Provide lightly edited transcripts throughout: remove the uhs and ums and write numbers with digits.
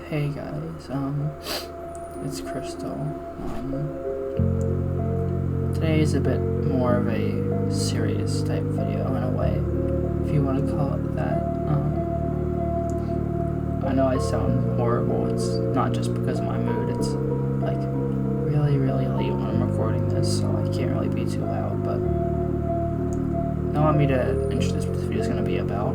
Hey guys, it's Crystal. Today is a bit more of a serious type video in a way, if you want to call it that. I know I sound horrible. It's not just because of my mood. It's like really, really late when I'm recording this, so I can't really be too loud, but now want me to introduce what this video is going to be about.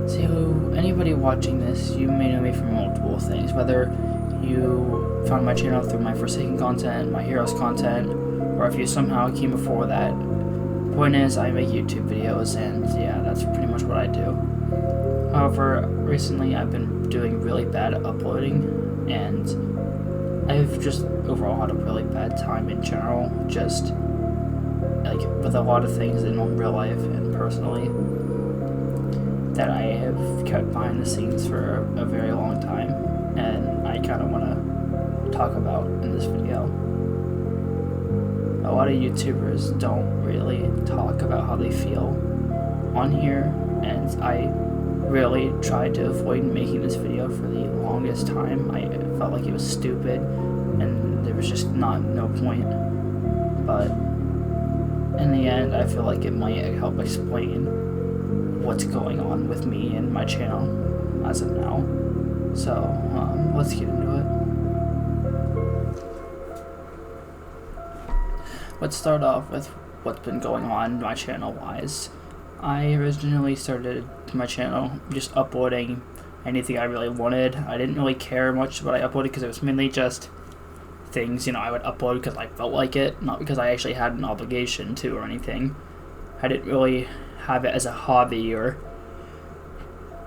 So, anybody watching this, you may know me from multiple things, whether you found my channel through my Forsaken content, my Heroes content, or if you somehow came before that. Point is, I make YouTube videos, and yeah, that's pretty much what I do. However, recently I've been doing really bad at uploading, and I've just overall had a really bad time in general, just like with a lot of things in real life and personally that I have kept behind the scenes for a very long time, and I kind of want to talk about in this video. A lot of YouTubers don't really talk about how they feel on here, and I really tried to avoid making this video for the longest time. I felt like it was stupid, and there was just no point, but in the end, I feel like it might help explain what's going on with me and my channel as of now. So, let's get into it. Let's start off with what's been going on my channel wise. I originally started my channel just uploading anything I really wanted. I didn't really care much what I uploaded because it was mainly just things, I would upload because I felt like it, not because I actually had an obligation to or anything. I didn't really have it as a hobby or,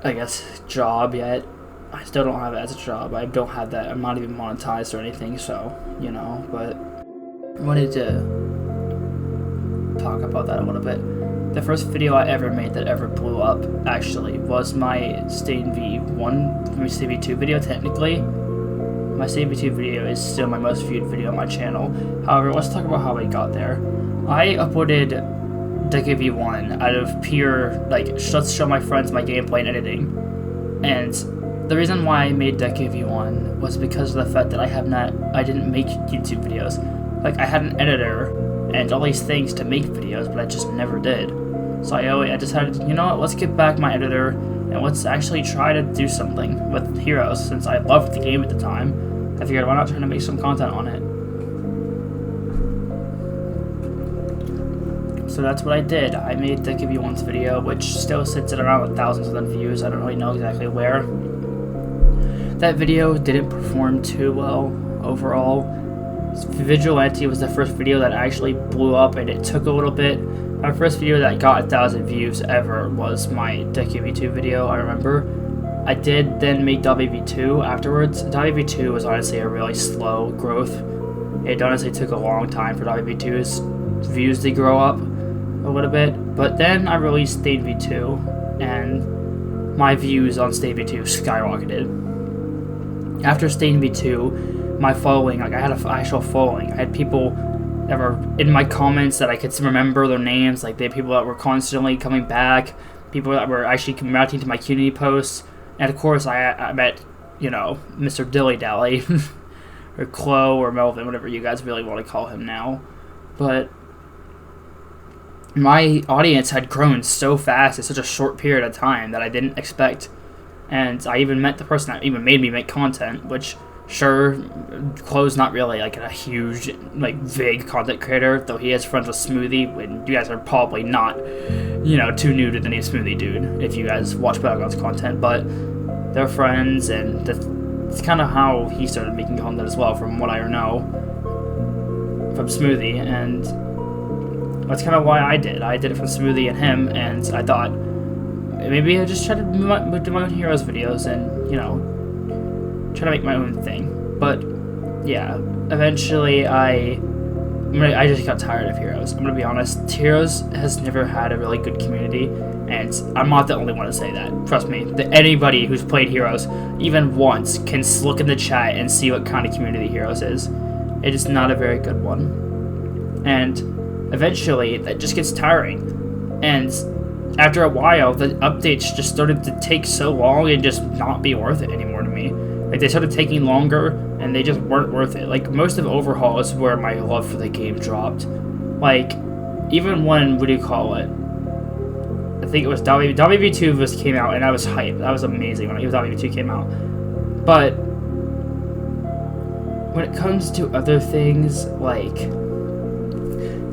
I guess, job yet. I still don't have it as a job. I don't have that. I'm not even monetized or anything, so, but I wanted to talk about that a little bit. The first video I ever made that ever blew up, actually, was my Stain V1, my Stain V2 video, technically. My Stain V2 video is still my most viewed video on my channel. However, let's talk about how I got there. I uploaded Deca V1 out of pure, let's show my friends my gameplay and editing. And the reason why I made Deca V1 was because of the fact that I didn't make YouTube videos. I had an editor and all these things to make videos, but I just never did. So I decided, let's get back my editor and let's actually try to do something with Heroes, since I loved the game at the time. I figured, why not try to make some content on it? So that's what I did. I made Deca V1's video, which still sits at around thousands of views. I don't really know exactly where. That video didn't perform too well overall. Vigilante was the first video that actually blew up, and it took a little bit. My first video that got 1,000 views ever was my Deca V2 video, I remember. I did then make WV2 afterwards. WV2 was honestly a really slow growth. It honestly took a long time for WV2's views to grow up a little bit, but then I released Stain V2, and my views on Stain V2 skyrocketed. After Stain V2, my following, I had an actual following. I had people that were in my comments that I could remember their names, they had people that were constantly coming back, people that were actually commenting to my community posts, and of course I met, Mr. Dilly Dally, or Chloe, or Melvin, whatever you guys really want to call him now, but my audience had grown so fast in such a short period of time that I didn't expect, and I even met the person that even made me make content, which, sure, Chloe's not really a huge, big content creator, though he has friends with Smoothie, and you guys are probably not, too new to the name Smoothie Dude, if you guys watch Battlegrounds content, but they're friends, and that's kind of how he started making content as well, from what I know from Smoothie, and that's kind of why I did it from Smoothie and him, and I thought maybe I just try to do my own Heroes videos and, try to make my own thing. But yeah, eventually I just got tired of Heroes. I'm gonna be honest, Heroes has never had a really good community, and I'm not the only one to say that. Trust me, anybody who's played Heroes even once can look in the chat and see what kind of community Heroes is. It is not a very good one, and eventually that just gets tiring. And after a while, the updates just started to take so long and just not be worth it anymore to me. Like, they started taking longer, and they just weren't worth it. Like, most of Overhaul is where my love for the game dropped. Like, even when, what do you call it? I think it was WV2 came out, and I was hyped. That was amazing when WV2 came out. But when it comes to other things, like,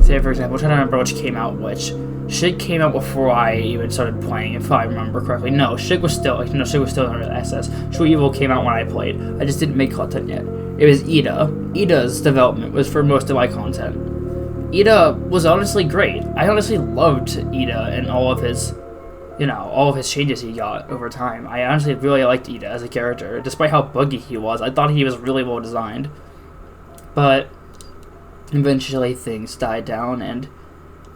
say for example, I'm trying to remember which came out which. Shig came out before I even started playing, if I remember correctly. No, Shig was still in the SS. True Evil came out when I played. I just didn't make content yet. It was Ida. Ida's development was for most of my content. Ida was honestly great. I honestly loved Ida and all of his changes he got over time. I honestly really liked Ida as a character, despite how buggy he was. I thought he was really well designed. But eventually things died down, and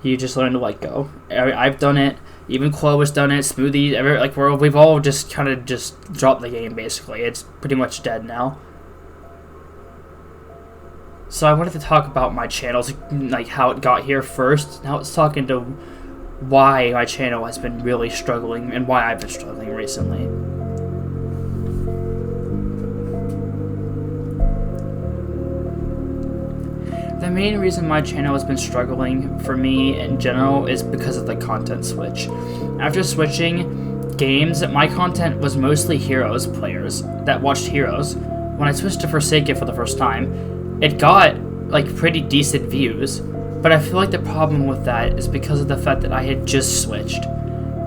you just learn to let go. I've done it. Even Chloe has done it. Smoothie, we've all just kind of just dropped the game, basically. It's pretty much dead now. So I wanted to talk about my channels, like how it got here first. Now let's talk into why my channel has been really struggling and why I've been struggling recently. The main reason my channel has been struggling for me in general is because of the content switch. After switching games, my content was mostly Heroes players that watched Heroes. When I switched to Forsaken for the first time, it got like pretty decent views, but I feel like the problem with that is because of the fact that I had just switched.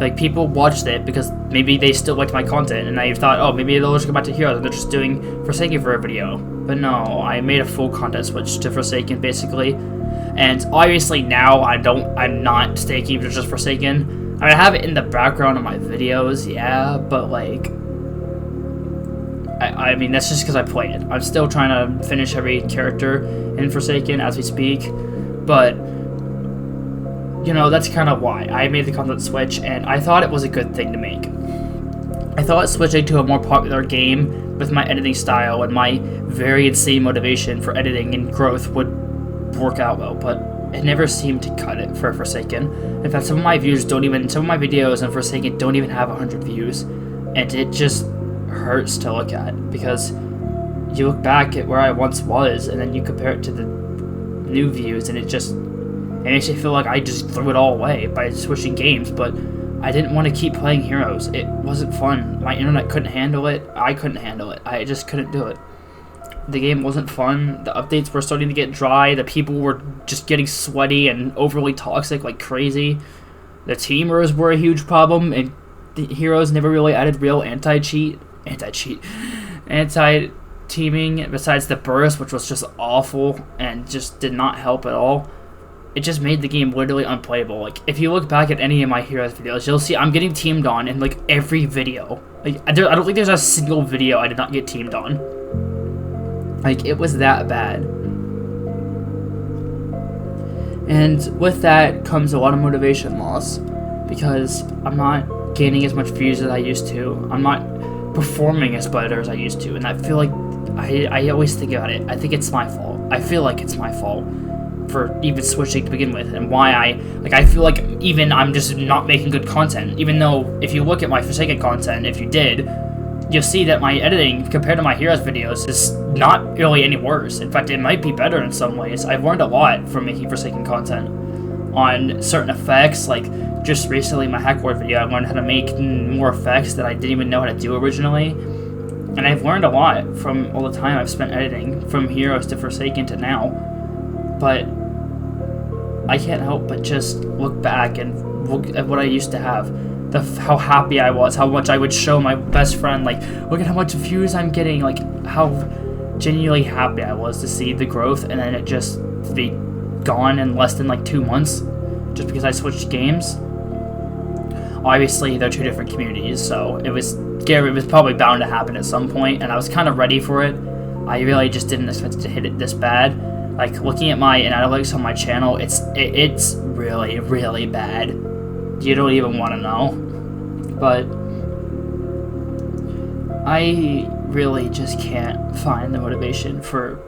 Like, people watched it because maybe they still liked my content, and I thought, oh, maybe they'll just go back to Heroes and they're just doing Forsaken for a video. But no, I made a full content switch to Forsaken, basically. And obviously now I'm not staking for just Forsaken. I mean, I have it in the background of my videos, yeah, but like, I mean, that's just because I played it. I'm still trying to finish every character in Forsaken as we speak, but you know, that's kind of why I made the content switch, and I thought it was a good thing to make. I thought switching to a more popular game with my editing style and my very insane motivation for editing and growth would work out well, but it never seemed to cut it for Forsaken. In fact, some of my videos on Forsaken don't even have 100 views, and it just hurts to look at, because you look back at where I once was, and then you compare it to the new views, and it makes you feel like I just threw it all away by switching games, but I didn't want to keep playing Heroes. It wasn't fun. My internet couldn't handle it. I couldn't handle it. I just couldn't do it. The game wasn't fun. The updates were starting to get dry. The people were just getting sweaty and overly toxic like crazy. The teamers were a huge problem, and the Heroes never really added real anti-teaming besides the burst, which was just awful and just did not help at all. It just made the game literally unplayable. Like, if you look back at any of my Heroes videos, you'll see I'm getting teamed on in like every video. Like, I don't think there's a single video I did not get teamed on. Like, it was that bad. And with that comes a lot of motivation loss, because I'm not gaining as much views as I used to. I'm not performing as better as I used to, and I feel like I always think about it. I think it's my fault. I feel like it's my fault for even switching to begin with, and why I feel like even I'm just not making good content, even though if you look at my Forsaken content, if you did, you'll see that my editing compared to my Heroes videos is not really any worse. In fact, it might be better in some ways. I've learned a lot from making Forsaken content on certain effects. Like, just recently, my Hackward video, I learned how to make more effects that I didn't even know how to do originally, and I've learned a lot from all the time I've spent editing, from Heroes to Forsaken to now. But I can't help but just look back and look at what I used to have. How happy I was, how much I would show my best friend, like, look at how much views I'm getting, like, how genuinely happy I was to see the growth, and then it just be gone in less than like 2 months, just because I switched games. Obviously, they're two different communities, so it was probably bound to happen at some point, and I was kind of ready for it. I really just didn't expect it to hit it this bad. Like, looking at my analytics on my channel, it's really, really bad. You don't even want to know. But I really just can't find the motivation for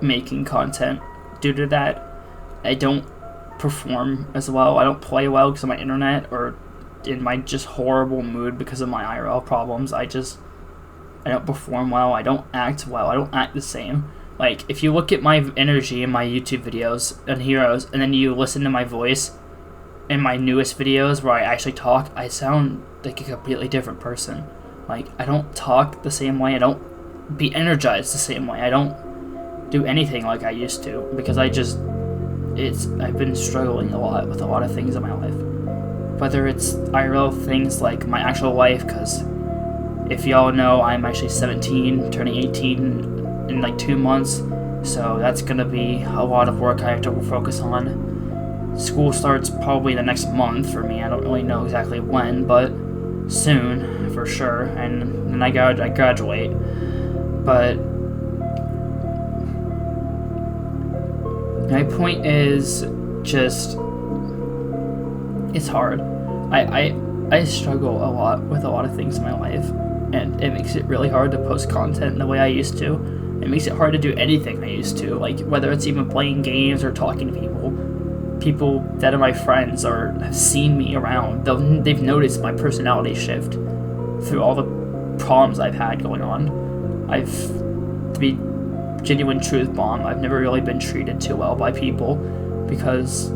making content due to that. I don't perform as well. I don't play well because of my internet, or in my just horrible mood because of my IRL problems. I don't perform well. I don't act well. I don't act the same. Like, if you look at my energy in my YouTube videos and Heroes, and then you listen to my voice in my newest videos where I actually talk, I sound like a completely different person. Like, I don't talk the same way. I don't be energized the same way. I don't do anything like I used to because I've been struggling a lot with a lot of things in my life. Whether it's IRL things like my actual life, because if y'all know, I'm actually 17, turning 18 in like 2 months, so that's gonna be a lot of work I have to focus on. School starts probably the next month for me. I don't really know exactly when, but soon for sure, and then I graduate. But my point is just, it's hard. I struggle a lot with a lot of things in my life, and it makes it really hard to post content the way I used to. It makes it hard to do anything I used to, like whether it's even playing games or talking to people. People that are my friends or have seen me around, they've noticed my personality shift through all the problems I've had going on. To be genuine truth bomb, I've never really been treated too well by people, because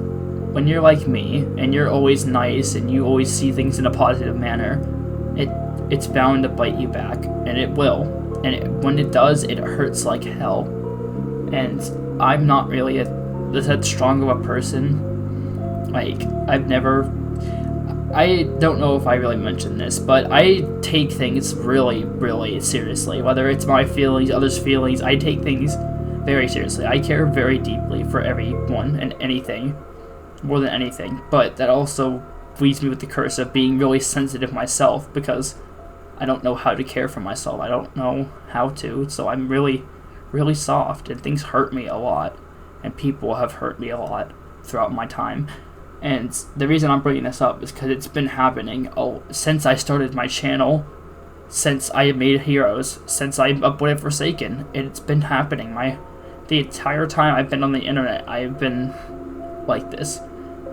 when you're like me and you're always nice and you always see things in a positive manner, it's bound to bite you back, and it will. And when it does, it hurts like hell. And I'm not really that strong of a person. Like, I don't know if I really mentioned this, but I take things really, really seriously. Whether it's my feelings, others' feelings, I take things very seriously. I care very deeply for everyone and anything, more than anything. But that also leaves me with the curse of being really sensitive myself, because I don't know how to care for myself. I don't know how to, so I'm really, really soft, and things hurt me a lot, and people have hurt me a lot throughout my time. And the reason I'm bringing this up is because it's been happening since I started my channel, since I made Heroes, since I uploaded Forsaken. It's been happening. The entire time I've been on the internet, I've been like this.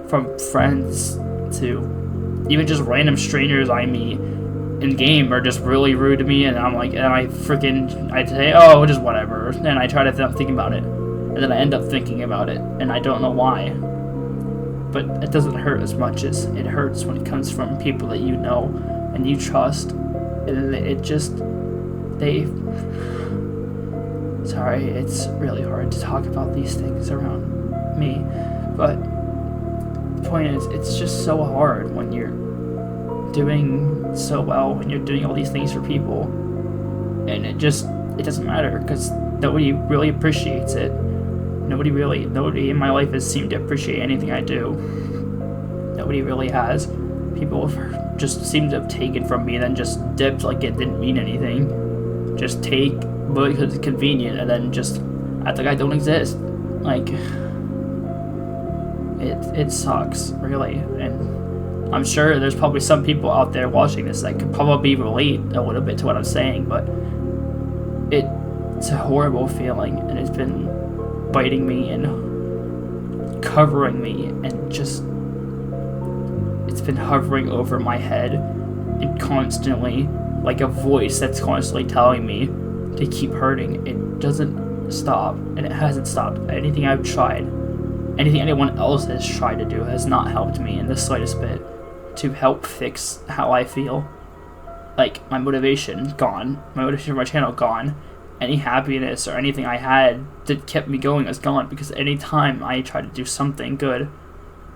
From friends to even just random strangers I meet in game are just really rude to me, and I'd say, oh, just whatever, and I try to not think about it, and then I end up thinking about it, and I don't know why. But it doesn't hurt as much as it hurts when it comes from people that you know and you trust, and sorry, it's really hard to talk about these things around me, but the point is, it's just so hard when you're doing so well, when you're doing all these things for people, and it doesn't matter, because nobody really appreciates it. Nobody in my life has seemed to appreciate anything I do. Nobody really has. People have just seemed to have taken from me and then just dipped like it didn't mean anything. Just take because it's convenient and then just act like I don't exist. Like, it sucks, really. And I'm sure there's probably some people out there watching this that could probably relate a little bit to what I'm saying, but it's a horrible feeling, and it's been biting me and covering me, and just, it's been hovering over my head and constantly, like a voice that's constantly telling me to keep hurting. It doesn't stop, and it hasn't stopped. Anything I've tried, anything anyone else has tried to do has not helped me in the slightest bit to help fix how I feel. Like, my motivation gone, my motivation for my channel gone, any happiness or anything I had that kept me going is gone, because any time I try to do something good,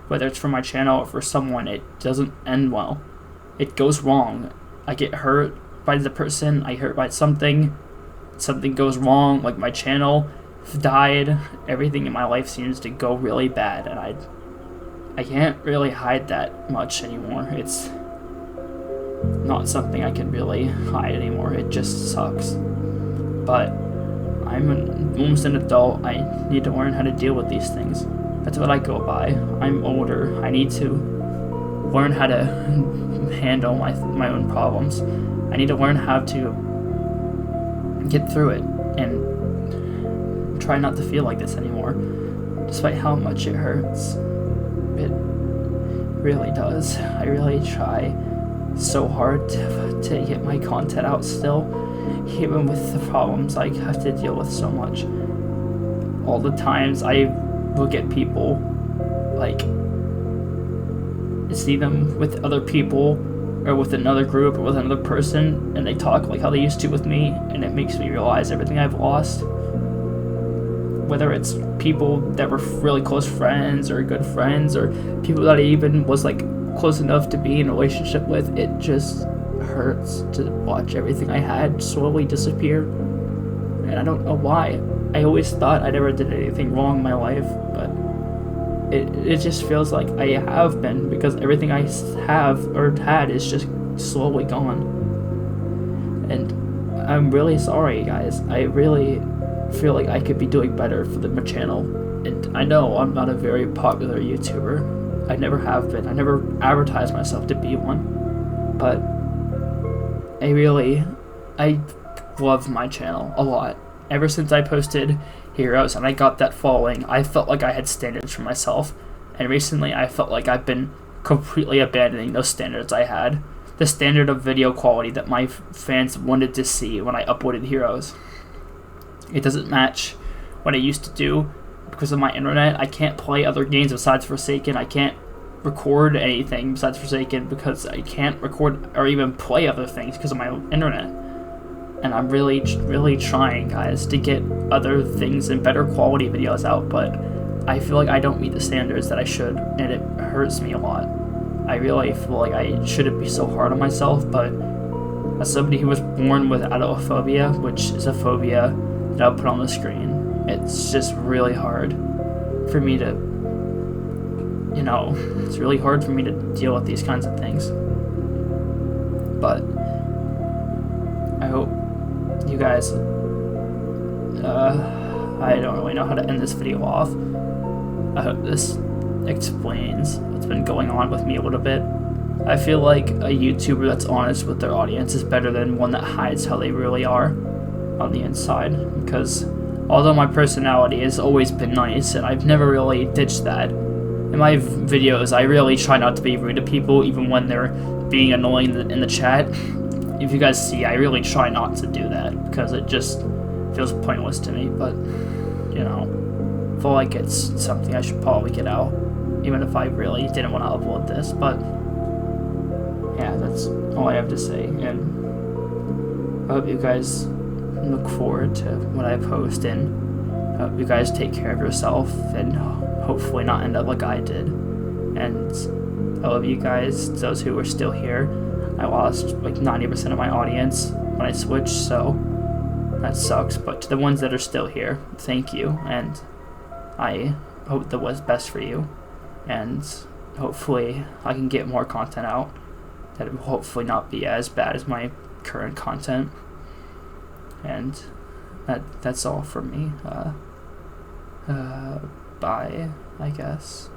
whether it's for my channel or for someone, it doesn't end well. It goes wrong. I get hurt by the person, I hurt by something goes wrong, like my channel died, everything in my life seems to go really bad, and I can't really hide that much anymore. It's not something I can really hide anymore. It just sucks. But I'm almost an adult. I need to learn how to deal with these things. That's what I go by. I'm older. I need to learn how to handle my own problems. I need to learn how to get through it and try not to feel like this anymore, despite how much it hurts. It really does. I really try so hard to get my content out still, even with the problems I have to deal with so much. All the times I will get people, like, see them with other people or with another group or with another person, and they talk like how they used to with me, and it makes me realize everything I've lost. Whether it's people that were really close friends or good friends, or people that I even was like close enough to be in a relationship with, it just hurts to watch everything I had slowly disappear. And I don't know why. I always thought I never did anything wrong in my life, but it just feels like I have been, because everything I have or had is just slowly gone. And I'm really sorry, guys. I really feel like I could be doing better for my channel. And I know I'm not a very popular YouTuber. I never have been. I never advertised myself to be one. But I love my channel a lot. Ever since I posted Heroes and I got that following, I felt like I had standards for myself. And recently I felt like I've been completely abandoning those standards I had. The standard of video quality that my fans wanted to see when I uploaded Heroes. It doesn't match what I used to do because of my internet. I can't play other games besides Forsaken. I can't record anything besides Forsaken because I can't record or even play other things because of my internet. And I'm really, really trying, guys, to get other things and better quality videos out, but I feel like I don't meet the standards that I should, and it hurts me a lot. I really feel like I shouldn't be so hard on myself, but as somebody who was born with adoraphobia, which is a phobia that I'll put on the screen, it's just really hard for me to, it's really hard for me to deal with these kinds of things. But I hope you guys, I don't really know how to end this video off. I hope this explains what's been going on with me a little bit. I feel like a YouTuber that's honest with their audience is better than one that hides how they really are on the inside, because although my personality has always been nice and I've never really ditched that, in my videos I really try not to be rude to people even when they're being annoying in the chat. If you guys see, I really try not to do that because it just feels pointless to me, but I feel like it's something I should probably get out, even if I really didn't want to upload this. But yeah, that's all I have to say, and I hope you guys look forward to what I post, and I hope you guys take care of yourself and hopefully not end up like I did. And I love you guys, those who are still here. I lost like 90% of my audience when I switched, so that sucks. But to the ones that are still here, thank you, and I hope that was best for you, and hopefully I can get more content out that will hopefully not be as bad as my current content. And that's all from me. Bye, I guess.